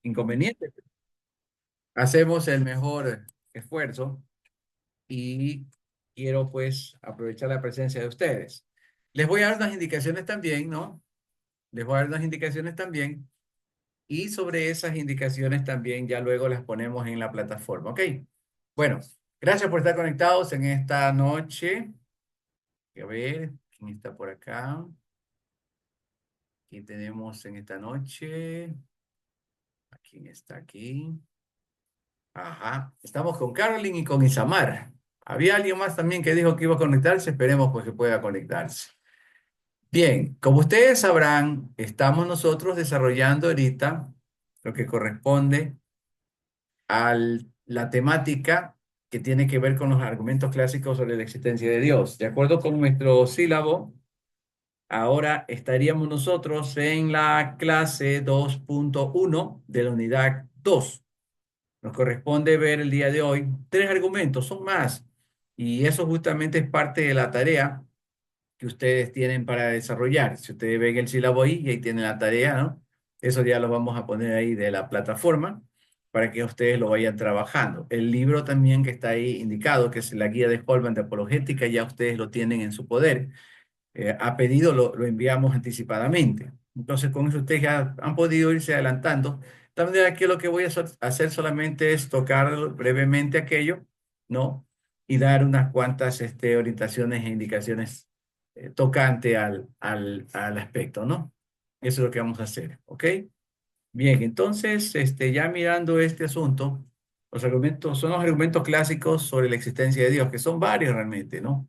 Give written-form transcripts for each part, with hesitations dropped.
inconveniente. Hacemos el mejor esfuerzo y quiero pues aprovechar la presencia de ustedes. Les voy a dar unas indicaciones también, ¿no? Les voy a dar unas indicaciones también y sobre esas indicaciones también ya luego las ponemos en la plataforma, ¿ok? Bueno, gracias por estar conectados en esta noche. A ver, ¿quién está por acá? ¿Quién tenemos en esta noche? ¿A quién está aquí? Ajá, estamos con Carolyn y con Isamar. Había alguien más también que dijo que iba a conectarse, esperemos pues que pueda conectarse. Bien, como ustedes sabrán, estamos nosotros desarrollando ahorita lo que corresponde a la temática que tiene que ver con los argumentos clásicos sobre la existencia de Dios. De acuerdo con nuestro sílabo, ahora estaríamos nosotros en la clase 2.1 de la unidad 2. Nos corresponde ver el día de hoy tres argumentos, son más. Y eso justamente es parte de la tarea que ustedes tienen para desarrollar. Si ustedes ven el sílabo ahí, y ahí tienen la tarea, ¿no? Eso ya lo vamos a poner ahí de la plataforma para que ustedes lo vayan trabajando. El libro también que está ahí indicado, que es la guía de Holman de apologética, ya ustedes lo tienen en su poder. A pedido lo enviamos anticipadamente. Entonces, con eso ustedes ya han podido irse adelantando. De manera que lo que voy a hacer solamente es tocar brevemente aquello, ¿no? Y dar unas cuantas orientaciones e indicaciones tocante al aspecto, ¿no? Eso es lo que vamos a hacer, ¿ok? Bien, entonces, ya mirando este asunto, los argumentos son los argumentos clásicos sobre la existencia de Dios, que son varios realmente, ¿no?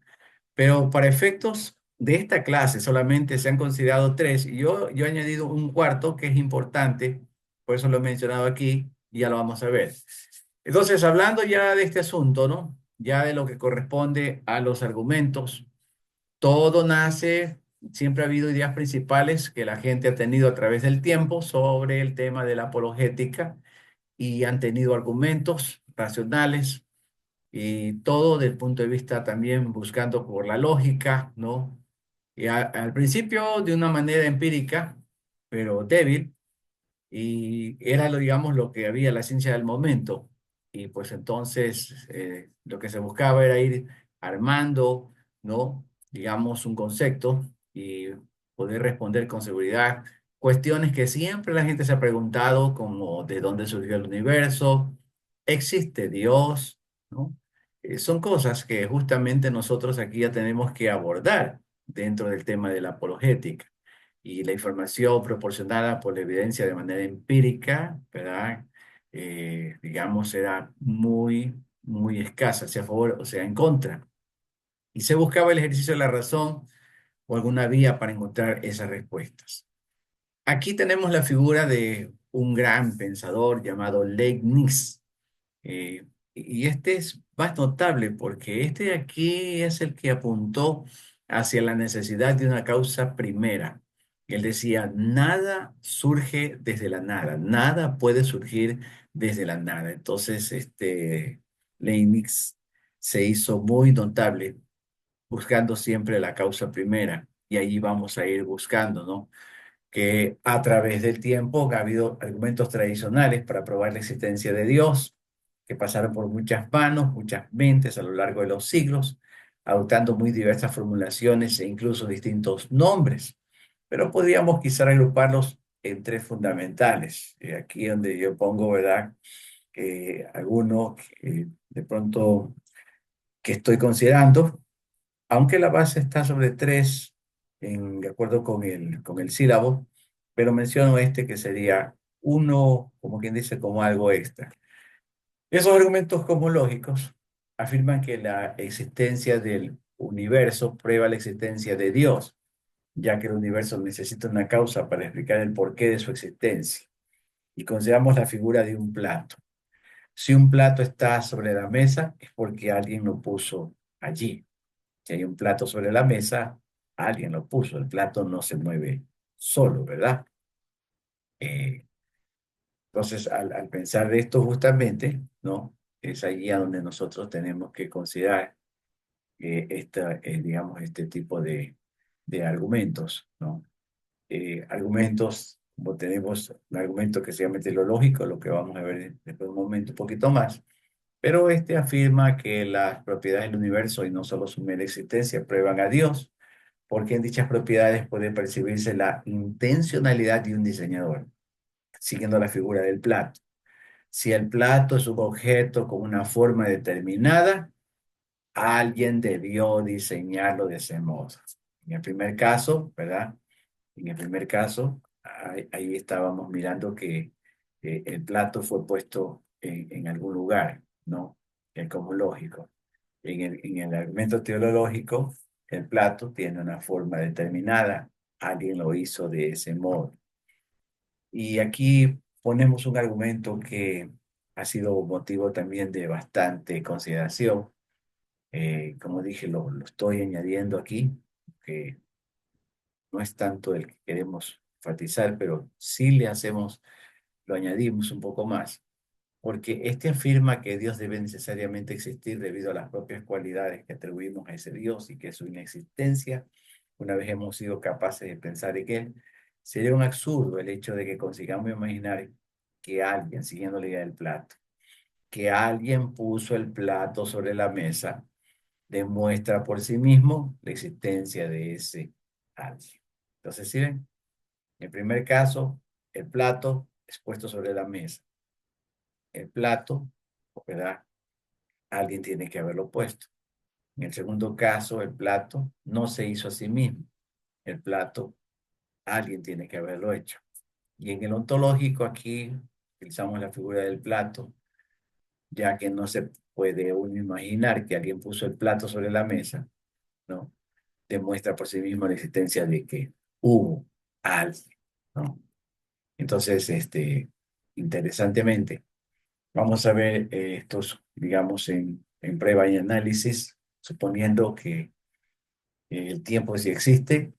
Pero para efectos de esta clase solamente se han considerado tres y yo he añadido un cuarto que es importante, por eso lo he mencionado aquí y ya lo vamos a ver. Entonces, hablando ya de este asunto, ¿no? Ya de lo que corresponde a los argumentos, todo nace, siempre ha habido ideas principales que la gente ha tenido a través del tiempo sobre el tema de la apologética y han tenido argumentos racionales y todo desde el punto de vista también buscando por la lógica, ¿no? Y al principio de una manera empírica, pero débil, y era lo, digamos, lo que había la ciencia del momento. Y pues entonces lo que se buscaba era ir armando, ¿no? Digamos, un concepto y poder responder con seguridad cuestiones que siempre la gente se ha preguntado, como de dónde surgió el universo, ¿existe Dios? ¿No? Son cosas que justamente nosotros aquí ya tenemos que abordar dentro del tema de la apologética y la información proporcionada por la evidencia de manera empírica, ¿verdad? Digamos, era muy escasa, sea a favor o sea en contra. Y se buscaba el ejercicio de la razón o alguna vía para encontrar esas respuestas. Aquí tenemos la figura de un gran pensador llamado Leibniz. Y este es más notable porque este de aquí es el que apuntó hacia la necesidad de una causa primera. Él decía, nada surge desde la nada, nada puede surgir desde la nada. Entonces, Leibniz se hizo muy notable buscando siempre la causa primera y allí vamos a ir buscando, ¿no? Que a través del tiempo ha habido argumentos tradicionales para probar la existencia de Dios, que pasaron por muchas manos, muchas mentes a lo largo de los siglos, adoptando muy diversas formulaciones e incluso distintos nombres. Pero podríamos quizá agruparlos en tres fundamentales. Aquí donde yo pongo, ¿verdad? Algunos que de pronto que estoy considerando, aunque la base está sobre tres, de acuerdo con el sílabo, pero menciono este que sería uno, como quien dice, como algo extra. Esos argumentos cosmológicos afirman que la existencia del universo prueba la existencia de Dios, ya que el universo necesita una causa para explicar el porqué de su existencia. Y consideramos la figura de un plato. Si un plato está sobre la mesa, es porque alguien lo puso allí. Si hay un plato sobre la mesa, alguien lo puso. El plato no se mueve solo, ¿verdad? Eh, entonces, al pensar de esto justamente, ¿no? Es allí a donde nosotros tenemos que considerar digamos, este tipo de argumentos, ¿no? Argumentos como tenemos un argumento que se llama teleológico, lo que vamos a ver después de un momento un poquito más. Pero este afirma que las propiedades del universo y no solo su mera existencia prueban a Dios, porque en dichas propiedades puede percibirse la intencionalidad de un diseñador, siguiendo la figura del plato. Si el plato es un objeto con una forma determinada, alguien debió diseñarlo de ese modo. En el primer caso, ¿verdad? En el primer caso, ahí estábamos mirando que el plato fue puesto en algún lugar, ¿no? Es como lógico. En el argumento teológico, el plato tiene una forma determinada. Alguien lo hizo de ese modo. Y aquí ponemos un argumento que ha sido motivo también de bastante consideración. Como dije, lo estoy añadiendo aquí, que no es tanto el que queremos enfatizar, pero sí le hacemos, lo añadimos un poco más, porque este afirma que Dios debe necesariamente existir debido a las propias cualidades que atribuimos a ese Dios y que su inexistencia, una vez hemos sido capaces de pensar en él, sería un absurdo el hecho de que consigamos imaginar que alguien, siguiendo la idea del plato, que alguien puso el plato sobre la mesa, demuestra por sí mismo la existencia de ese alguien. Entonces, ¿sí ven? En el primer caso, el plato es puesto sobre la mesa. El plato, ¿verdad? Alguien tiene que haberlo puesto. En el segundo caso, el plato no se hizo a sí mismo. El plato, alguien tiene que haberlo hecho. Y en el ontológico aquí utilizamos la figura del plato, ya que no se puede uno imaginar que alguien puso el plato sobre la mesa, ¿no? Demuestra por sí mismo la existencia de que hubo alguien, ¿no? Entonces, interesantemente, vamos a ver estos, digamos, en prueba y análisis, suponiendo que el tiempo sí existe,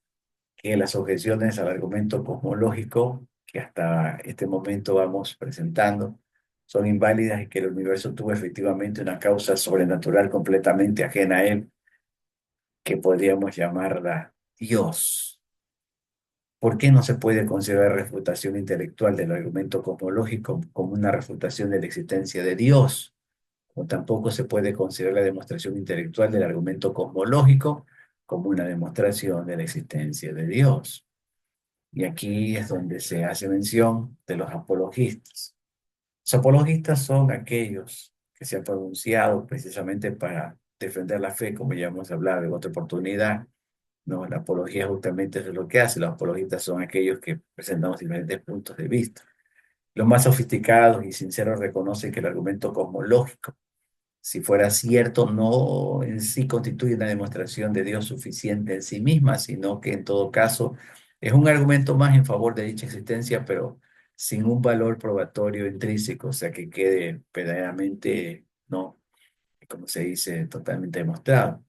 que las objeciones al argumento cosmológico que hasta este momento vamos presentando son inválidas y que el universo tuvo efectivamente una causa sobrenatural completamente ajena a él, que podríamos llamarla Dios. ¿Por qué no se puede considerar refutación intelectual del argumento cosmológico como una refutación de la existencia de Dios? O tampoco se puede considerar la demostración intelectual del argumento cosmológico como una demostración de la existencia de Dios. Y aquí es donde se hace mención de los apologistas. Los apologistas son aquellos que se han pronunciado precisamente para defender la fe, como ya hemos hablado en otra oportunidad. No, la apología justamente es lo que hace. Los apologistas son aquellos que presentamos diferentes puntos de vista. Los más sofisticados y sinceros reconocen que el argumento cosmológico, si fuera cierto, no en sí constituye una demostración de Dios suficiente en sí misma, sino que en todo caso es un argumento más en favor de dicha existencia, pero sin un valor probatorio intrínseco, o sea, que quede verdaderamente, no, como se dice, totalmente demostrado.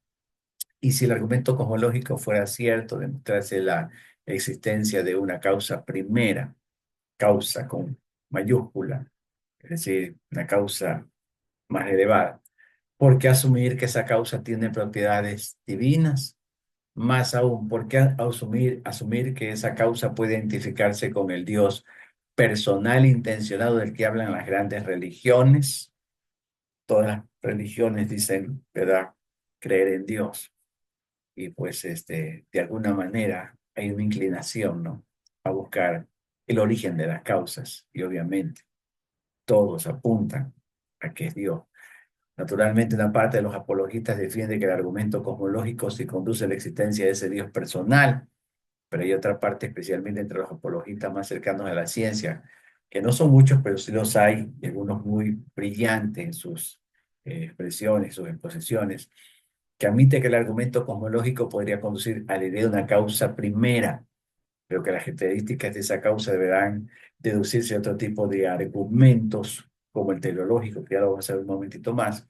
Y si el argumento cosmológico fuera cierto, demostrarse la existencia de una causa primera, causa con mayúscula, es decir, una causa más elevada. ¿Por qué asumir que esa causa tiene propiedades divinas? Más aún, ¿por qué asumir que esa causa puede identificarse con el Dios personal e intencionado del que hablan las grandes religiones? Todas las religiones dicen, ¿verdad?, creer en Dios. Y pues, de alguna manera hay una inclinación, ¿no?, a buscar el origen de las causas. Y obviamente todos apuntan a que es Dios. Naturalmente, una parte de los apologistas defiende que el argumento cosmológico sí conduce a la existencia de ese Dios personal, pero hay otra parte, especialmente entre los apologistas más cercanos a la ciencia, que no son muchos, pero sí los hay, y algunos muy brillantes en sus expresiones, sus exposiciones, que admite que el argumento cosmológico podría conducir a la idea de una causa primera, pero que las características de esa causa deberán deducirse a otro tipo de argumentos, como el teleológico, que ya lo vamos a ver un momentito más,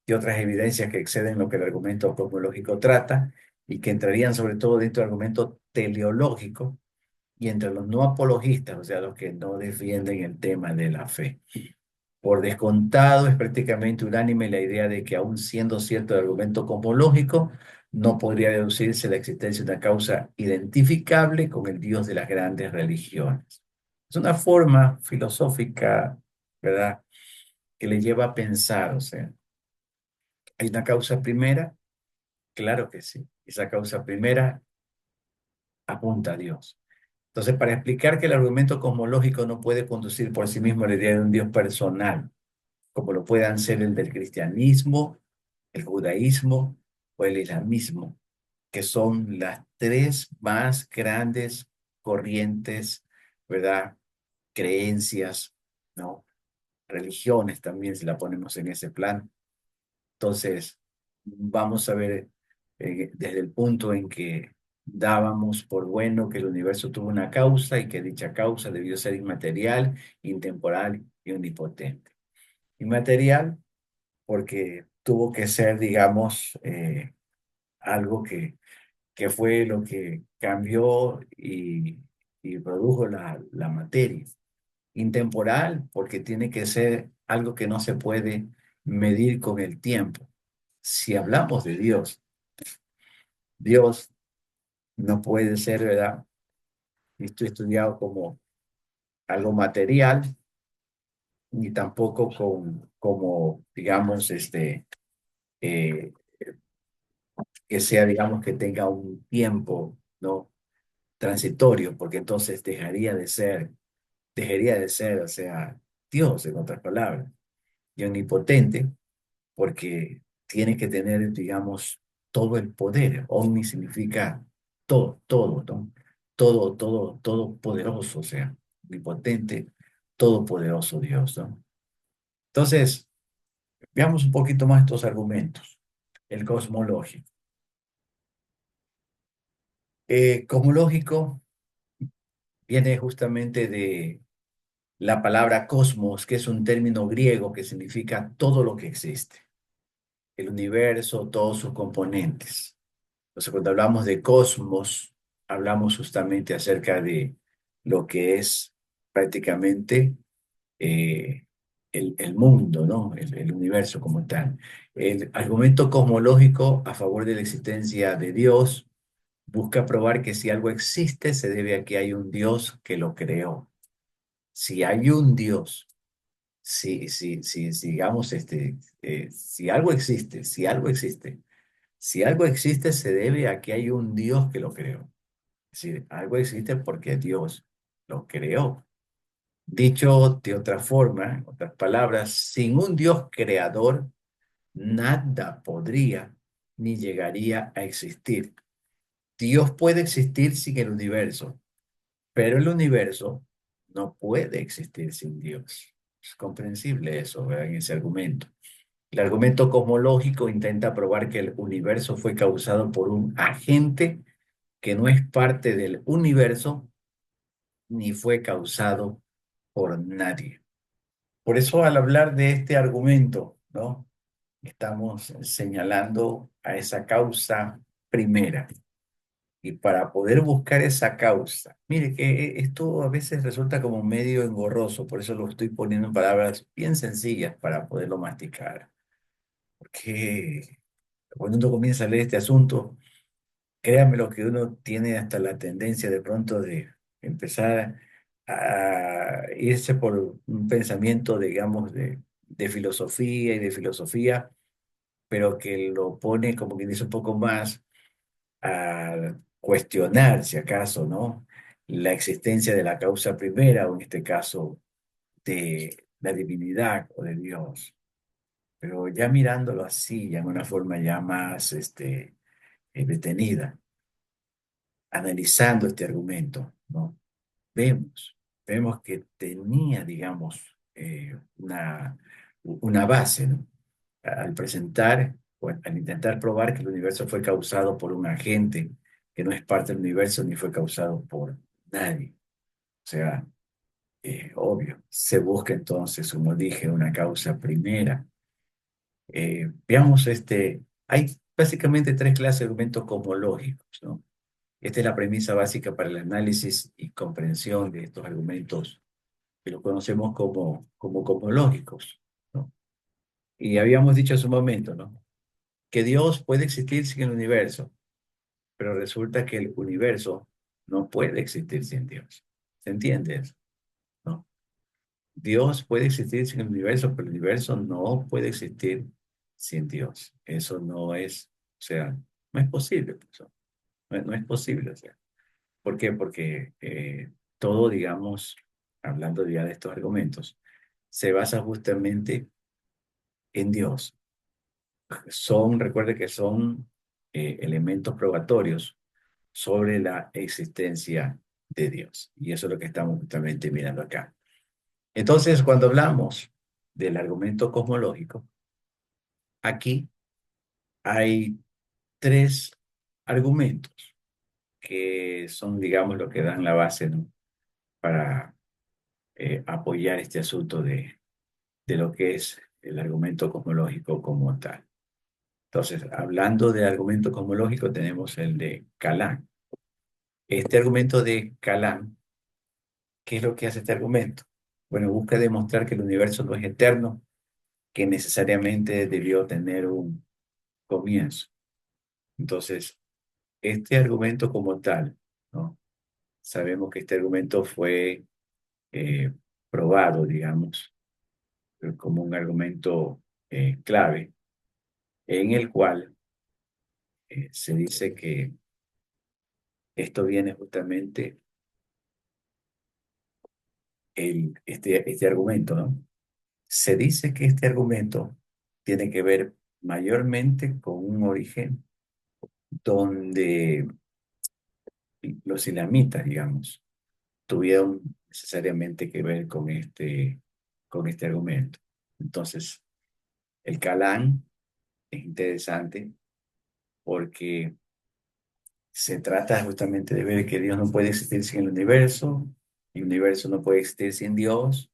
y otras evidencias que exceden lo que el argumento cosmológico trata y que entrarían sobre todo dentro del argumento teleológico y entre los no apologistas, o sea, los que no defienden el tema de la fe. Por descontado, es prácticamente unánime la idea de que aun siendo cierto el argumento cosmológico, no podría deducirse la existencia de una causa identificable con el Dios de las grandes religiones. Es una forma filosófica, ¿verdad? Que le lleva a pensar, o sea, ¿hay una causa primera? Claro que sí. Esa causa primera apunta a Dios. Entonces, para explicar que el argumento cosmológico no puede conducir por sí mismo a la idea de un Dios personal, como lo puedan ser el del cristianismo, el judaísmo o el islamismo, que son las tres más grandes corrientes, ¿verdad? Creencias, ¿no? Religiones también, si la ponemos en ese plan. Entonces, vamos a ver desde el punto en que dábamos por bueno que el universo tuvo una causa y que dicha causa debió ser inmaterial, intemporal y omnipotente. Inmaterial porque tuvo que ser, digamos, algo que fue lo que cambió y produjo la materia. Intemporal porque tiene que ser algo que no se puede medir con el tiempo. Si hablamos de Dios, Dios no puede ser, ¿verdad? Esto estudiado como algo material, ni tampoco como, digamos, eh, que sea, digamos, que tenga un tiempo, ¿no? Transitorio, porque entonces dejaría de ser, o sea, Dios, en otras palabras, y omnipotente, porque tiene que tener, digamos, todo el poder. Omni significa todo, todo, ¿no? Todo poderoso, o sea, omnipotente, todopoderoso Dios, ¿no? Entonces, veamos un poquito más estos argumentos. El cosmológico. Cosmológico viene justamente de la palabra cosmos, que es un término griego que significa todo lo que existe, el universo, todos sus componentes. Entonces, cuando hablamos de cosmos, hablamos justamente acerca de lo que es prácticamente eh, el mundo, ¿no? El universo como tal. El argumento cosmológico a favor de la existencia de Dios busca probar que si algo existe, se debe a que hay un Dios que lo creó. Si hay un Dios, si digamos, si algo existe, se debe a que hay un Dios que lo creó. Es decir, algo existe porque Dios lo creó. Dicho de otra forma, en otras palabras, sin un Dios creador, nada podría ni llegaría a existir. Dios puede existir sin el universo, pero el universo no puede existir sin Dios. Es comprensible eso, ¿verdad? En ese argumento. El argumento cosmológico intenta probar que el universo fue causado por un agente que no es parte del universo ni fue causado por nadie. Por eso al hablar de este argumento, ¿no? Estamos señalando a esa causa primera. Y para poder buscar esa causa, mire que esto a veces resulta como medio engorroso, por eso lo estoy poniendo en palabras bien sencillas para poderlo masticar. Porque cuando uno comienza a leer este asunto, créanme lo que uno tiene hasta la tendencia de pronto de empezar a irse por un pensamiento, digamos, de filosofía y de filosofía, pero que lo pone como que dice un poco más a cuestionar, si acaso, ¿no? La existencia de la causa primera, o en este caso, de la divinidad o de Dios. Pero ya mirándolo así, ya en una forma ya más detenida, analizando este argumento, ¿no? Vemos, vemos que tenía, digamos, una base, ¿no? Al presentar, o al intentar probar que el universo fue causado por un agente que no es parte del universo ni fue causado por nadie. O sea, obvio, se busca entonces, como dije, una causa primera. Veamos hay básicamente tres clases de argumentos cosmológicos, ¿no? Esta es la premisa básica para el análisis y comprensión de estos argumentos que lo conocemos como cosmológicos, ¿no? Y habíamos dicho hace un momento, ¿no? Que Dios puede existir sin el universo, pero resulta que el universo no puede existir sin Dios. ¿Se entiende eso? Dios puede existir sin el universo, pero el universo no puede existir sin Dios. Eso no es, o sea, no es posible, pues, no es posible, o sea. ¿Por qué? Porque todo, digamos, hablando ya de estos argumentos, se basa justamente en Dios. Recuerde que son elementos probatorios sobre la existencia de Dios. Y eso es lo que estamos justamente mirando acá. Entonces, cuando hablamos del argumento cosmológico, aquí hay tres argumentos que son, digamos, lo que dan la base, ¿no? Para apoyar este asunto de lo que es el argumento cosmológico como tal. Entonces, hablando de argumento cosmológico, tenemos el de Calan. Este argumento de Calan, ¿qué es lo que hace este argumento? Bueno, busca demostrar que el universo no es eterno, que necesariamente debió tener un comienzo. Entonces, este argumento como tal, ¿no? Sabemos que este argumento fue eh, probado, digamos, como un argumento clave, en el cual se dice que esto viene justamente, este argumento, ¿no? Se dice que este argumento tiene que ver mayormente con un origen donde los ilamitas, digamos, tuvieron necesariamente que ver con este argumento. Entonces, el Calán es interesante porque se trata justamente de ver que Dios no puede existir sin el universo no puede existir sin Dios,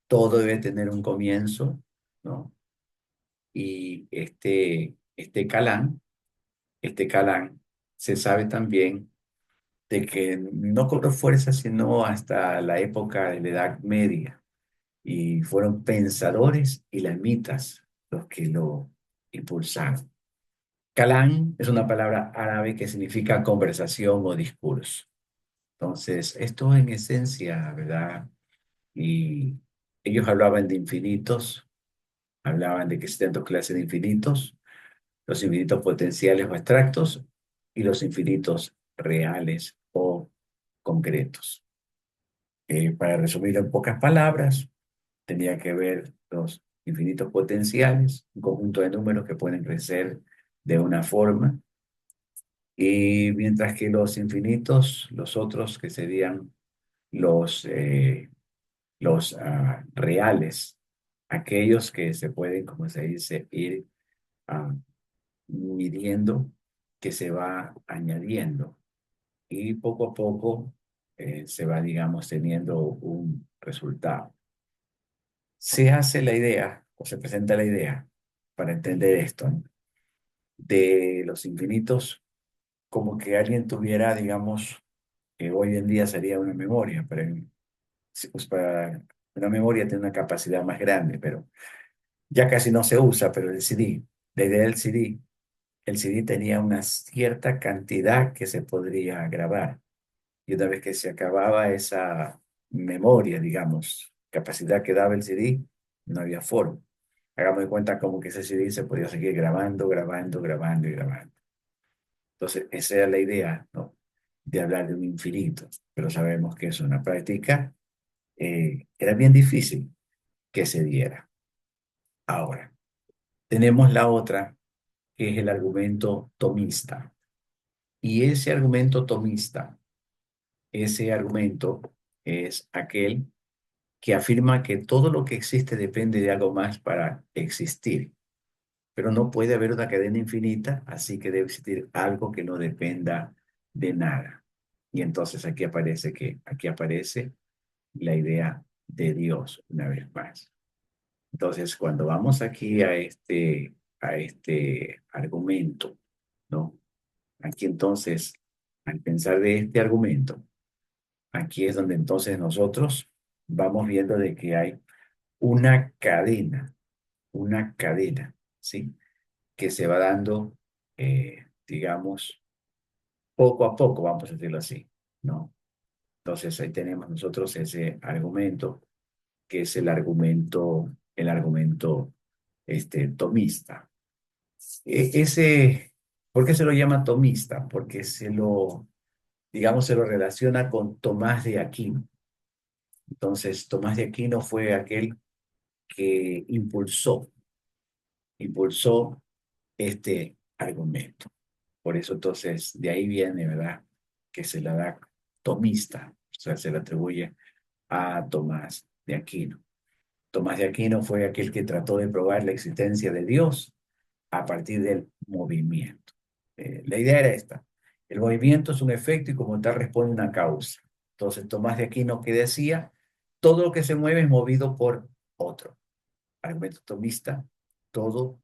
todo debe tener un comienzo, ¿no? Y este Calán, se sabe también de que no cobró fuerza sino hasta la época de la Edad Media, y fueron pensadores y lamitas los que lo impulsaron. Calán es una palabra árabe que significa conversación o discurso. Entonces, esto en esencia, ¿verdad? Y ellos hablaban de infinitos, hablaban de que existen dos clases de infinitos: los infinitos potenciales o abstractos y los infinitos reales o concretos. Para resumir en pocas palabras, tenía que ver los infinitos potenciales, un conjunto de números que pueden crecer de una forma, y mientras que los infinitos, los otros que serían los, eh, los reales, aquellos que se pueden, como se dice, ir ah, midiendo, que se va añadiendo y poco a poco se va, digamos, teniendo un resultado. Se hace la idea, o se presenta la idea, para entender esto, ¿no? De los infinitos, como que alguien tuviera, digamos, que hoy en día sería una memoria, pero pues para una memoria tiene una capacidad más grande, pero ya casi no se usa, pero el CD, la idea del CD, el CD tenía una cierta cantidad que se podría grabar. Y una vez que se acababa esa memoria, digamos, capacidad que daba el CD, no había forma. Hagamos de cuenta como que ese CD se podía seguir grabando, grabando, grabando y grabando. Entonces, esa era la idea, ¿no? De hablar de un infinito. Pero sabemos que es una práctica, era bien difícil que se diera. Ahora, tenemos la otra, que es el argumento tomista. Y ese argumento es aquel que afirma que todo lo que existe depende de algo más para existir, pero no puede haber una cadena infinita, así que debe existir algo que no dependa de nada. Y entonces aquí aparece la idea de Dios una vez más. Entonces, cuando vamos aquí a este argumento, ¿no? Aquí entonces, al pensar de este argumento, aquí es donde entonces nosotros vamos viendo de que hay una cadena, ¿sí? Que se va dando, digamos, poco a poco, vamos a decirlo así, ¿no? Entonces ahí tenemos nosotros ese argumento que es el argumento tomista. Ese, ¿por qué se lo llama tomista? Porque digamos, se lo relaciona con Tomás de Aquino. Entonces, Tomás de Aquino fue aquel que impulsó este argumento. Por eso, entonces, de ahí viene, ¿verdad? Que se la da tomista, o sea, se le atribuye a Tomás de Aquino. Tomás de Aquino fue aquel que trató de probar la existencia de Dios a partir del movimiento. La idea era esta. El movimiento es un efecto y como tal responde una causa. Entonces, Tomás de Aquino que decía, todo lo que se mueve es movido por otro. Argumento tomista, todo, o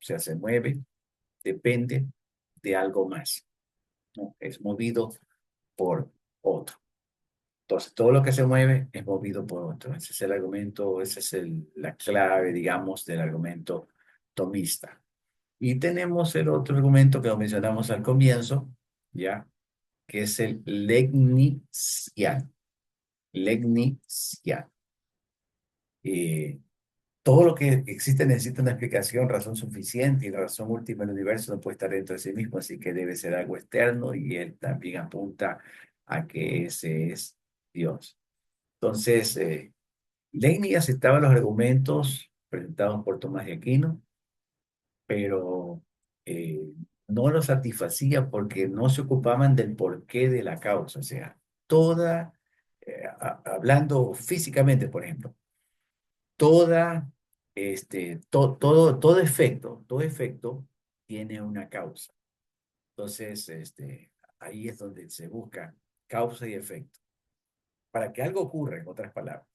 sea, se mueve, depende de algo más, ¿no? Es movido por otro. Entonces, todo lo que se mueve es movido por otro. Ese es el argumento, esa es la clave, digamos, del argumento tomista. Y tenemos el otro argumento que lo mencionamos al comienzo, ¿ya? Que es el Leibniziano. Leibniziano. Eh, Todo lo que existe necesita una explicación, razón suficiente, y la razón última del universo no puede estar dentro de sí mismo, así que debe ser algo externo, y él también apunta a que ese es Dios. Entonces, Leibniz aceptaba los argumentos presentados por Tomás de Aquino, pero eh, no los satisfacía porque no se ocupaban del porqué de la causa. O sea, hablando físicamente, por ejemplo, toda, todo efecto tiene una causa. Entonces, ahí es donde se busca causa y efecto. Para que algo ocurra, en otras palabras,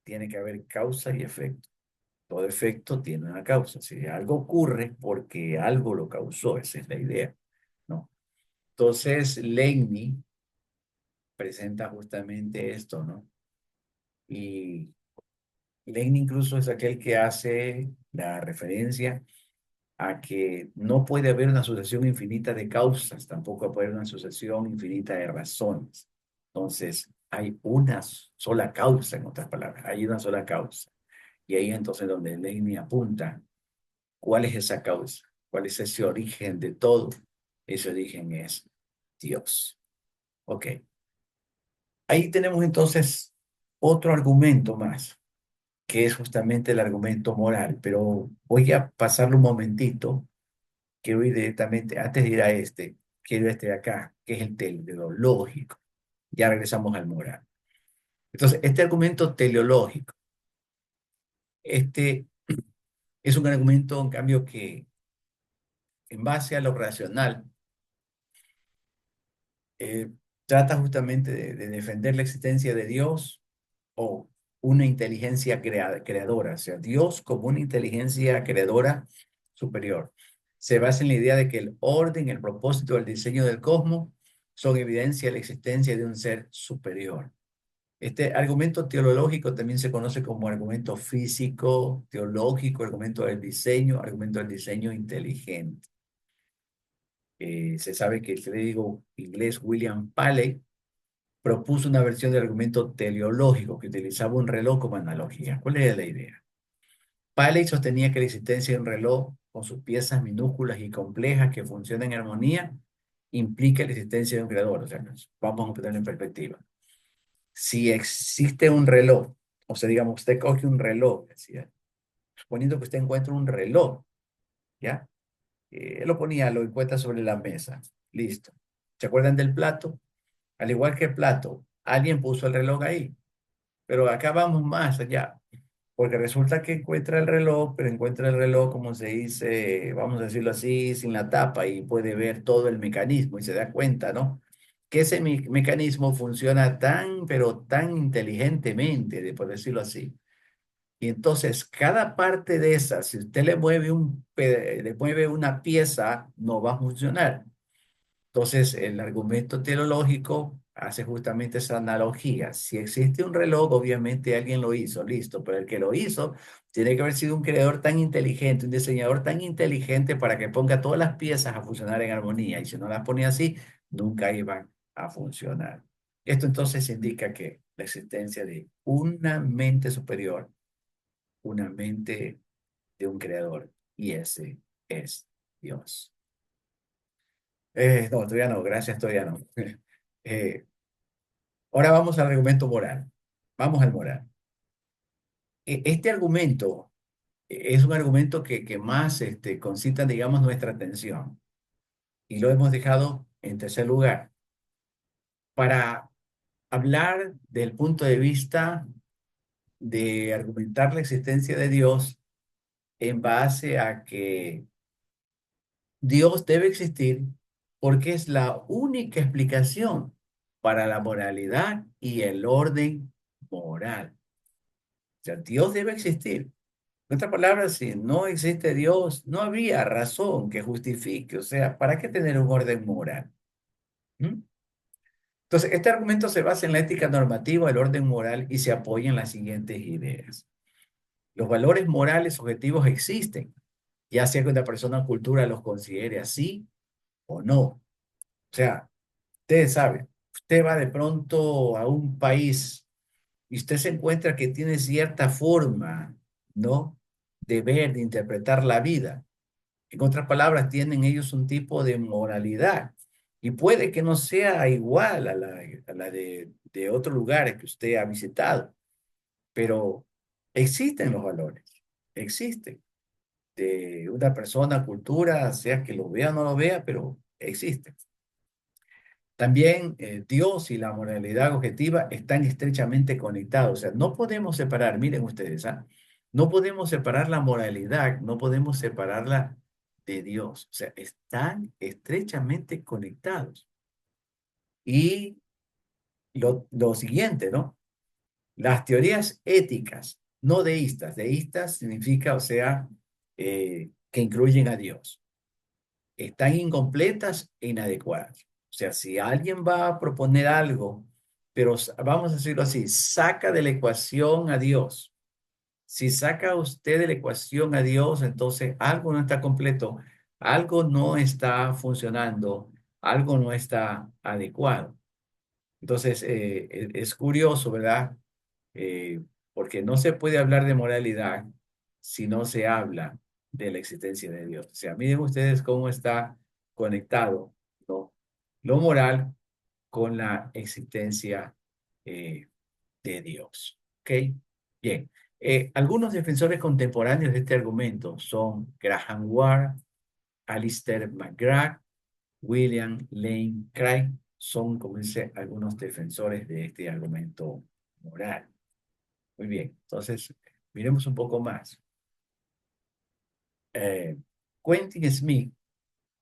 tiene que haber causa y efecto. Todo efecto tiene una causa. Si algo ocurre, porque algo lo causó, esa es la idea, ¿no? Entonces, Leibniz presenta justamente esto, ¿no? Y Leibniz incluso es aquel que hace la referencia a que no puede haber una sucesión infinita de causas, tampoco puede haber una sucesión infinita de razones. Entonces, hay una sola causa, en otras palabras, hay una sola causa. Y ahí entonces donde Leibniz apunta. ¿Cuál es esa causa? ¿Cuál es ese origen de todo? Ese origen es Dios. Ok. Ahí tenemos entonces otro argumento más, que es justamente el argumento moral, pero voy a pasarlo un momentito, quiero ir directamente, antes de ir a quiero ir a este de acá, que es el teleológico. Ya regresamos al moral. Entonces, este argumento teleológico, este es un argumento, en cambio, que en base a lo racional, eh, trata justamente de defender la existencia de Dios o una inteligencia creadora, o sea, Dios como una inteligencia creadora superior. Se basa en la idea de que el orden, el propósito, el diseño del cosmos son evidencia de la existencia de un ser superior. Este argumento teológico también se conoce como argumento físico, teológico, argumento del diseño inteligente. Se sabe que el clérigo inglés William Paley propuso una versión del argumento teleológico que utilizaba un reloj como analogía. ¿Cuál era la idea? Paley sostenía que la existencia de un reloj con sus piezas minúsculas y complejas que funcionan en armonía implica la existencia de un creador. O sea, vamos a ponerlo en perspectiva. Si existe un reloj, o sea, digamos, usted coge un reloj, decía, suponiendo que usted encuentra un reloj, ¿ya? Lo encuentra sobre la mesa. Listo. ¿Se acuerdan del plato? Al igual que el plato, alguien puso el reloj ahí. Pero acá vamos más allá, porque resulta que encuentra el reloj, pero encuentra el reloj, como se dice, vamos a decirlo así, sin la tapa y puede ver todo el mecanismo y se da cuenta, ¿no? Que ese mecanismo funciona tan, pero tan inteligentemente, por decirlo así. Y entonces, cada parte de esa, si usted le mueve una pieza, no va a funcionar. Entonces, el argumento teleológico hace justamente esa analogía. Si existe un reloj, obviamente alguien lo hizo, listo, pero el que lo hizo tiene que haber sido un creador tan inteligente, un diseñador tan inteligente para que ponga todas las piezas a funcionar en armonía. Y si no las ponía así, nunca iban a funcionar. Esto entonces indica que la existencia de una mente superior, una mente de un creador, y ese es Dios. No, todavía no, gracias, todavía no. Eh, Ahora vamos al argumento moral. Vamos al moral. Este argumento es un argumento que más concita, digamos, nuestra atención y lo hemos dejado en tercer lugar para hablar del punto de vista de argumentar la existencia de Dios en base a que Dios debe existir porque es la única explicación para la moralidad y el orden moral. O sea, Dios debe existir. En otras palabras, si no existe Dios, no habría razón que justifique. O sea, ¿para qué tener un orden moral? ¿Mm? Entonces, este argumento se basa en la ética normativa, el orden moral y se apoya en las siguientes ideas. Los valores morales objetivos existen, ya sea que una persona o cultura los considere así o no. O sea, ustedes saben, usted va de pronto a un país y usted se encuentra que tiene cierta forma, ¿no? De ver, de interpretar la vida. En otras palabras, tienen ellos un tipo de moralidad y puede que no sea igual a la de otros lugares que usted ha visitado, pero existen los valores, existen. De una persona, cultura, sea que lo vea o no lo vea, pero existen. También Dios y la moralidad objetiva están estrechamente conectados. O sea, no podemos separar, miren ustedes, ¿ah? No podemos separar la moralidad, no podemos separarla de Dios. O sea, están estrechamente conectados. Y lo siguiente, ¿no? Las teorías éticas, no deístas. Deístas significa, o sea, que incluyen a Dios. Están incompletas e inadecuadas. O sea, si alguien va a proponer algo, pero vamos a decirlo así, saca de la ecuación a Dios. Si saca usted de la ecuación a Dios, entonces algo no está completo, algo no está funcionando, algo no está adecuado. Entonces, es curioso, ¿verdad? Eh, Porque no se puede hablar de moralidad si no se habla de la existencia de Dios. O sea, miren ustedes cómo está conectado, ¿no? Lo moral con la existencia eh, de Dios. ¿Ok? Bien. Algunos defensores contemporáneos de este argumento son Graham Ward, Alistair McGrath, William Lane Craig, son, como dice, algunos defensores de este argumento moral. Muy bien, entonces, miremos un poco más. Eh, Quentin Smith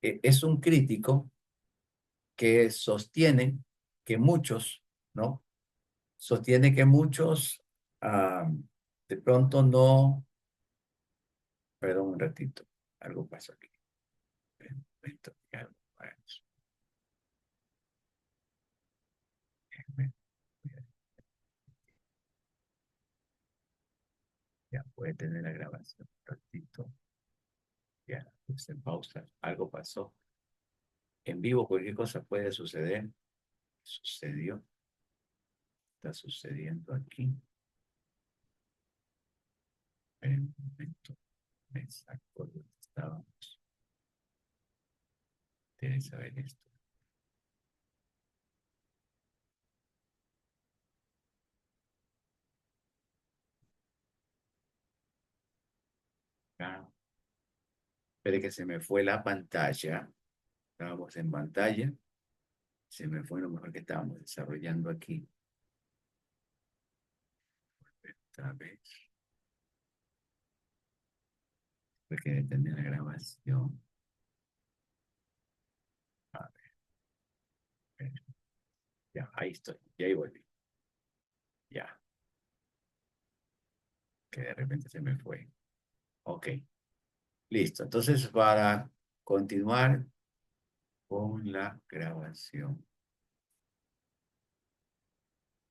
es un crítico que sostiene que muchos, ¿no? Sostiene que muchos ah, de pronto no, perdón un ratito, algo pasó aquí. Un momento, ya puede tener la grabación un ratito, ya, pues en pausa, algo pasó. En vivo cualquier cosa puede suceder, sucedió, está sucediendo aquí. En un momento, exacto, donde estábamos. Tienes que saber esto. Ah, espere que se me fue la pantalla. Estábamos en pantalla. Se me fue lo mejor que estábamos desarrollando aquí. Otra vez. Hay que detener la grabación. A ver, ya, ahí estoy. Ya ahí volví. Ya, que de repente se me fue. Ok, listo. Entonces, para continuar con la grabación.